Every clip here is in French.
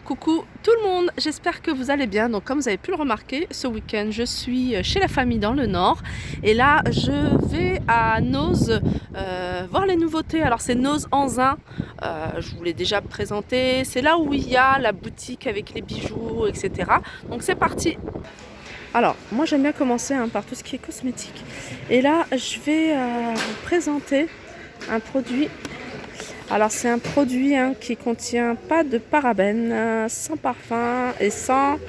Coucou tout le monde, j'espère que vous allez bien. Donc comme vous avez pu le remarquer, ce week-end je suis chez la famille dans le nord et là je vais à Noz voir les nouveautés. Alors c'est Noz Anzin, je vous l'ai déjà présenté, c'est là où il y a la boutique avec les bijoux, etc. Donc c'est parti. Alors moi j'aime bien commencer par tout ce qui est cosmétique et là je vais vous présenter un produit. Alors c'est un produit qui contient pas de parabènes, sans parfum et sans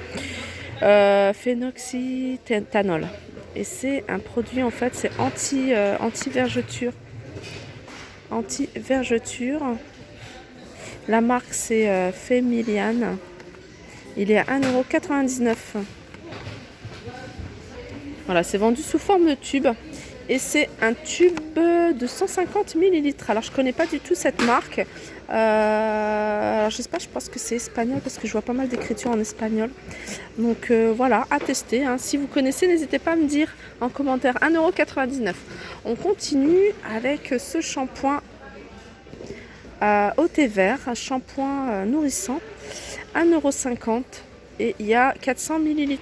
phénoxyéthanol. Et c'est un produit en fait, c'est anti-vergeture. Anti-vergeture. La marque c'est Femilian. Il est à 1,99 €. Voilà, c'est vendu sous forme de tube. Et c'est un tube de 150 ml. Alors je connais pas du tout cette marque. Alors je sais pas, je pense que c'est espagnol parce que je vois pas mal d'écriture en espagnol. Donc voilà, à tester. Si vous connaissez, n'hésitez pas à me dire en commentaire. 1,99 €. On continue avec ce shampoing au thé vert, un shampoing nourrissant. 1,50 € et il y a 400 ml.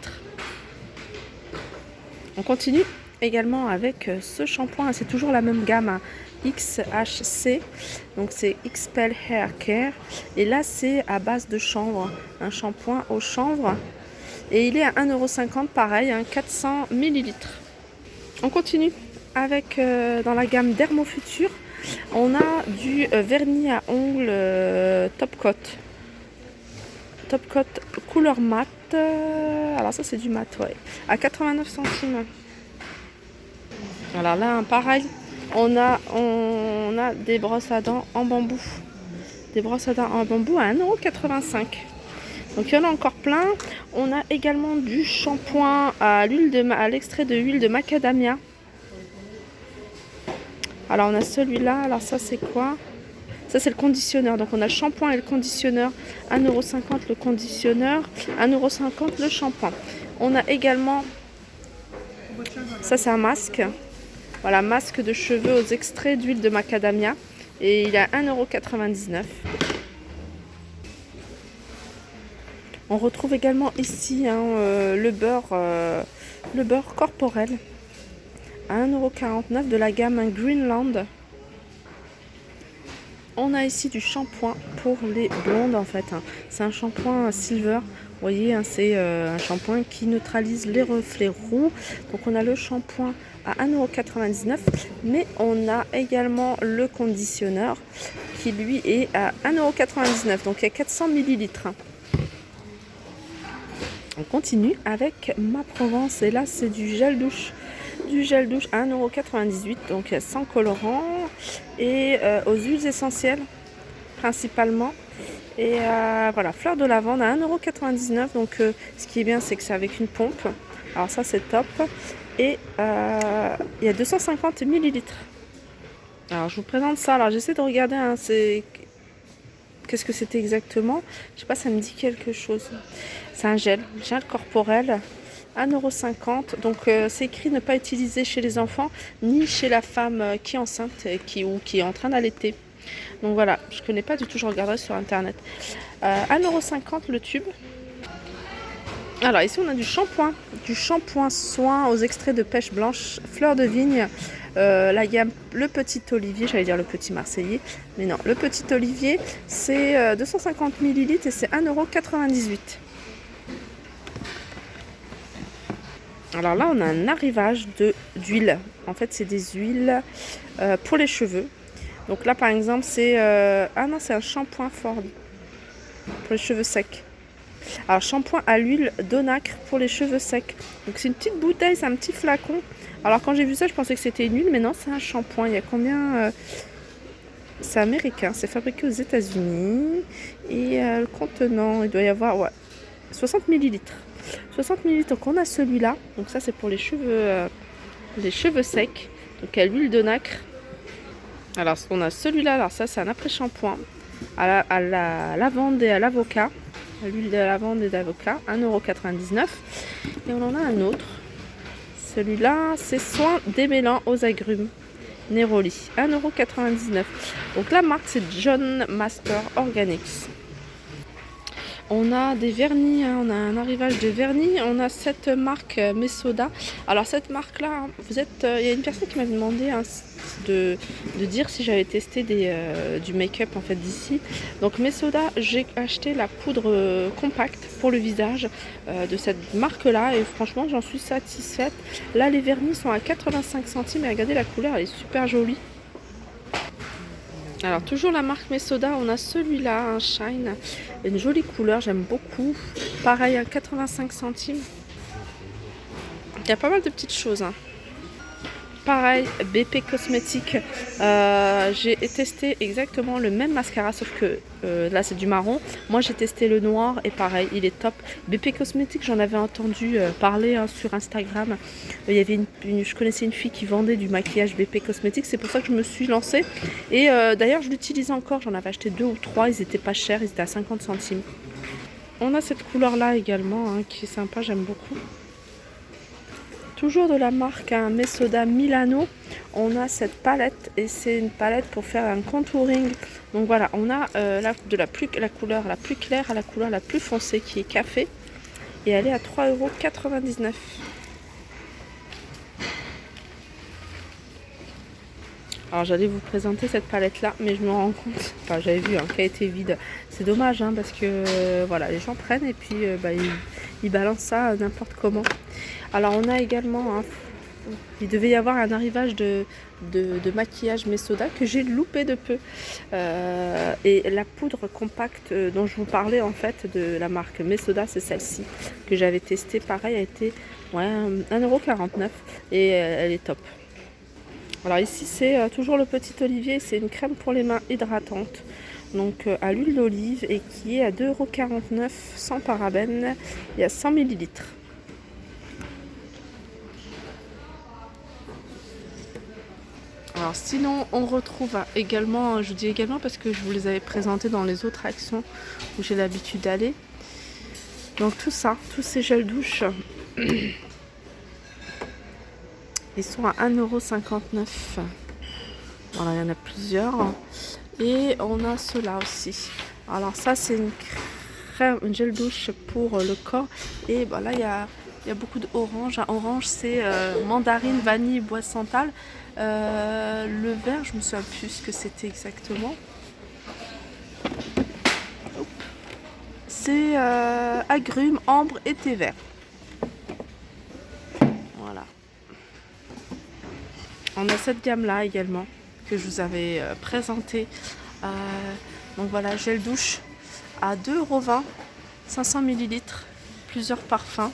On continue également avec ce shampoing, c'est toujours la même gamme, XHC, donc c'est Expel Hair Care, et là c'est à base de chanvre, un shampoing au chanvre, et il est à 1,50 € pareil, 400 ml. On continue avec dans la gamme Dermofuture, on a du vernis à ongles Top Coat couleur mat, alors ça c'est du mat, ouais, à 89 centimes. Alors là, pareil, on a des brosses à dents en bambou. Des brosses à dents en bambou à 1,85 €. Donc il y en a encore plein. On a également du shampoing à l'extrait de huile de macadamia. Alors on a celui-là. Alors ça c'est quoi? Ça c'est le conditionneur. Donc on a le shampoing et le conditionneur. 1,50 € le conditionneur, 1,50 € le shampoing. On a également, ça c'est un masque. Voilà, masque de cheveux aux extraits d'huile de macadamia. Et il est à 1,99 €. On retrouve également ici le beurre corporel à 1,49 € de la gamme Greenland. On a ici du shampoing pour les blondes en fait. C'est un shampoing silver. Vous voyez, c'est un shampoing qui neutralise les reflets roux. Donc on a le shampoing à 1,99 €. Mais on a également le conditionneur qui lui est à 1,99 €. Donc il y a 400 ml. On continue avec Ma Provence. Et là c'est du gel douche. Du gel douche à 1,98 €, donc sans colorant et aux huiles essentielles principalement. Et voilà, fleur de lavande à 1,99 €. Donc ce qui est bien, c'est que c'est avec une pompe. Alors ça c'est top. Et il y a 250 ml. Alors je vous présente ça. Alors j'essaie de regarder qu'est-ce que c'était exactement. Je sais pas, ça me dit quelque chose. C'est un gel corporel. 1,50 €. Donc c'est écrit ne pas utiliser chez les enfants ni chez la femme qui est enceinte ou qui est en train d'allaiter. Donc voilà, je connais pas du tout, je regarderai sur internet. 1,50 € le tube. Alors ici on a du shampoing soin aux extraits de pêche blanche, fleur de vigne, la gamme le petit olivier, j'allais dire le petit marseillais, mais non, le petit olivier c'est 250 ml et c'est 1,98 €. Alors là, on a un arrivage d'huile. En fait, c'est des huiles pour les cheveux. Donc là, par exemple, c'est c'est un shampoing fort pour les cheveux secs. Alors, shampoing à l'huile d'onacre pour les cheveux secs. Donc, c'est une petite bouteille, c'est un petit flacon. Alors, quand j'ai vu ça, je pensais que c'était une huile, mais non, c'est un shampoing. Il y a combien C'est américain, c'est fabriqué aux États-Unis. Et le contenant, il doit y avoir 60 ml. 60 ml, donc on a celui-là, donc ça c'est pour les cheveux secs, donc à l'huile de nacre. Alors on a celui-là, alors ça c'est un après-shampoing à la lavande et à l'avocat, à l'huile de lavande et d'avocat, 1,99 €. Et on en a un autre, celui-là c'est soin démêlant aux agrumes, Neroli, 1,99 €. Donc la marque c'est John Master Organics. On a des vernis, hein, on a un arrivage de vernis. On a cette marque Mesoda. Alors cette marque-là, il y a une personne qui m'avait demandé hein, de dire si j'avais testé du make-up en fait d'ici. Donc Mesoda, j'ai acheté la poudre compacte pour le visage de cette marque-là et franchement j'en suis satisfaite. Là les vernis sont à 85 centimes et regardez la couleur, elle est super jolie. Alors toujours la marque Mesoda, on a celui-là, un Shine, une jolie couleur, j'aime beaucoup. Pareil à 85 centimes. Il y a pas mal de petites choses. Hein. Pareil, BP Cosmétiques, j'ai testé exactement le même mascara, sauf que là c'est du marron. Moi j'ai testé le noir et pareil, il est top. BP Cosmétiques, j'en avais entendu parler hein, sur Instagram. Il y avait je connaissais une fille qui vendait du maquillage BP Cosmétiques, c'est pour ça que je me suis lancée. Et d'ailleurs je l'utilise encore, j'en avais acheté 2 ou 3, ils étaient pas chers, ils étaient à 50 centimes. On a cette couleur là également hein, qui est sympa, j'aime beaucoup. Toujours de la marque hein, Mesoda Milano, on a cette palette et c'est une palette pour faire un contouring. Donc voilà, on a la couleur la plus claire à la couleur la plus foncée qui est café et elle est à 3,99 €. Alors j'allais vous présenter cette palette là, mais je me rends compte, enfin j'avais vu hein, qu'elle était vide. C'est dommage hein, parce que voilà, les gens prennent et puis ils balancent ça n'importe comment. Alors on a également, hein, il devait y avoir un arrivage de maquillage Mesoda que j'ai loupé de peu. Et la poudre compacte dont je vous parlais en fait de la marque Mesoda, c'est celle-ci que j'avais testée. Pareil, elle était 1,49 € et elle est top. Alors ici c'est toujours le petit olivier, c'est une crème pour les mains hydratante. Donc à l'huile d'olive et qui est à 2,49 € sans parabènes et à 100 ml. Alors sinon on retrouve également, je dis également parce que je vous les avais présentés dans les autres actions où j'ai l'habitude d'aller. Donc tout ça, tous ces gels douche, ils sont à 1,59 €. Voilà, il y en a plusieurs. Et on a ceux-là aussi. Alors ça c'est une crème, une gel douche pour le corps. Et là il y a beaucoup d'orange. Orange c'est mandarine, vanille, bois santal. Le vert, je me souviens plus ce que c'était exactement. C'est agrumes, ambre et thé vert. Voilà. On a cette gamme là également que je vous avais présentée. Donc voilà, gel douche à 2,20 €, 500 ml, plusieurs parfums.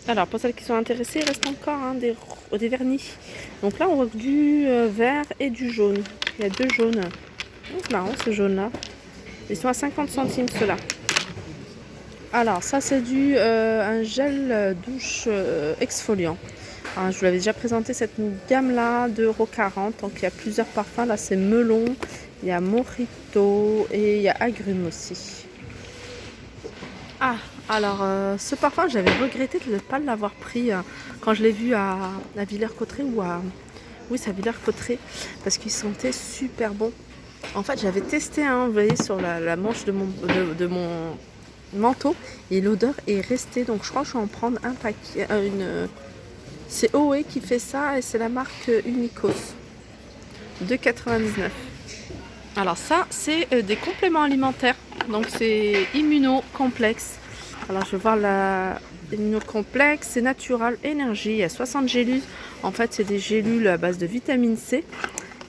Alors pour celles qui sont intéressées, il reste encore hein, des vernis. Donc là on voit du vert et du jaune. Il y a 2 jaunes. C'est marrant ce jaune là. Ils sont à 50 centimes ceux-là. Alors ça c'est un gel douche exfoliant. Alors, je vous l'avais déjà présenté cette gamme là, 2,40 €. Donc il y a plusieurs parfums. Là c'est melon, il y a mojito et il y a agrumes aussi. Ah, alors ce parfum, j'avais regretté de ne pas l'avoir pris quand je l'ai vu à Villers-Cotterêts oui, c'est à Villers-Cotterêts parce qu'il sentait super bon. En fait, j'avais testé, hein, vous voyez, sur la manche de mon manteau et l'odeur est restée. Donc, je crois que je vais en prendre un paquet. C'est OE qui fait ça et c'est la marque Unicos, 2,99 €. Alors ça, c'est des compléments alimentaires. Donc c'est immunocomplexe. Alors je vais voir la immunocomplexe, c'est Natural Energy. Il y a 60 gélules. En fait, c'est des gélules à base de vitamine C.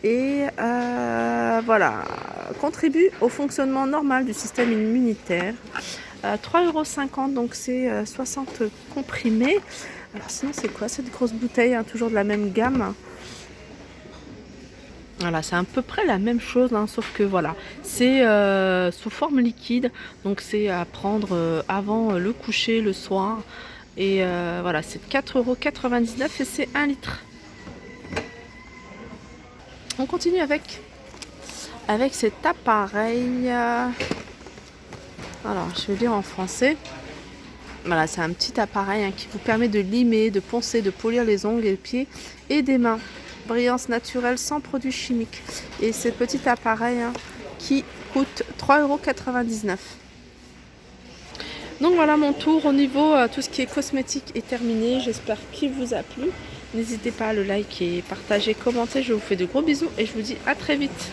Et voilà, contribue au fonctionnement normal du système immunitaire. 3,50 €, donc c'est 60 comprimés. Alors sinon, c'est quoi cette grosse bouteille hein, toujours de la même gamme. Voilà, c'est à peu près la même chose, hein, sauf que voilà, c'est sous forme liquide, donc c'est à prendre avant le coucher, le soir. Et voilà, c'est 4,99 € et c'est 1 litre. On continue avec cet appareil. Alors, je vais lire en français. Voilà, c'est un petit appareil hein, qui vous permet de limer, de poncer, de polir les ongles et les pieds et des mains. Brillance naturelle sans produits chimiques. Et ce petit appareil hein, qui coûte 3,99 €. Donc voilà, mon tour au niveau tout ce qui est cosmétique est terminé. J'espère qu'il vous a plu. N'hésitez pas à le liker, partager, commenter. Je vous fais de gros bisous et je vous dis à très vite.